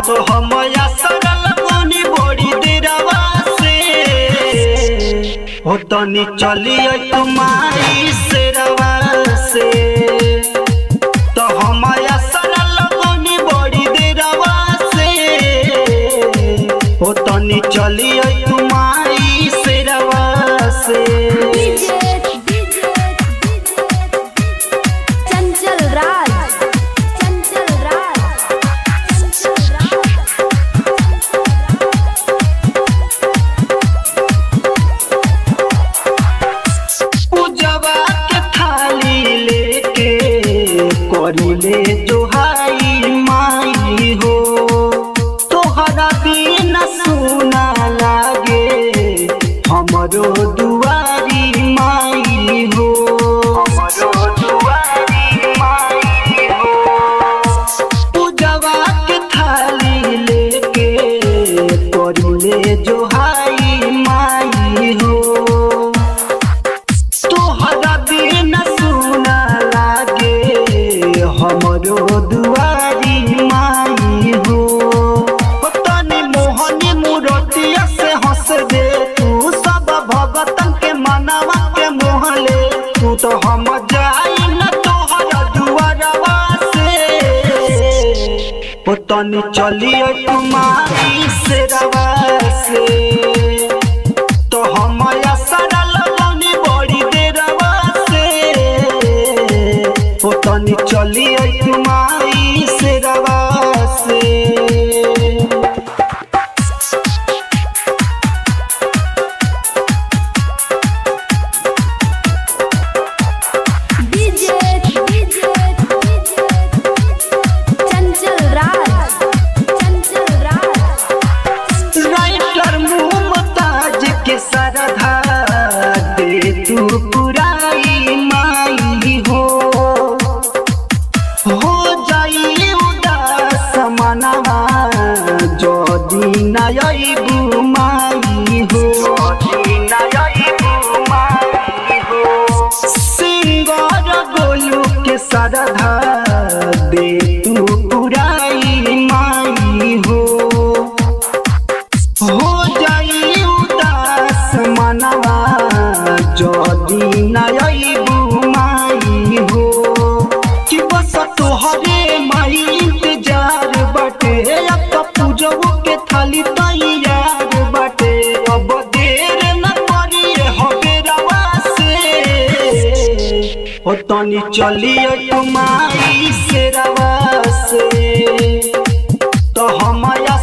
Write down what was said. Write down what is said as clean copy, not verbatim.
तो हमया सरल बनी बड़ी देरवा से हो तनी चली तुम्हारी शेरवा से तो हमया सरल बनी बड़ी देरवा से हो तनी चली तुम्हारी शेरवा से। ले जोहाई माई हो तोहरा बिन सुना लागे हमरो दुआरी माई हो हमरो दुआरी माई हो पूजवा के थाली लेके ले जोहाई माई हो तोहरा बिन सुना लागे हमरो दुआरी माई हो तनी मोहनी मूर्तिया से हंस दे तू सब भगतन के मनवा के मोहले तू तो हम जाई न तोहरा दुआरवा से तनी चली तुम्हारी शेरवा से तो हमया सरल बनी बड़ी देरवा से तनी चली तुम्हारी शेरवा से। राइटर मुमताज के सरधा दे तू पुराई माई हो जाई उदास मनवा जदी नयबू माई हो सिंगर गोलू के सरधा दे तू पुराई माई हो जाई उदास मनवा जदी नयबू माई हो कि बस तोहरे माई इंतजार बाटे अब तो पूजबो के थाली तैयार बाटे अब देर न करी हबेरवा से तनी चली तुम्हारी शेरवा से तो हमया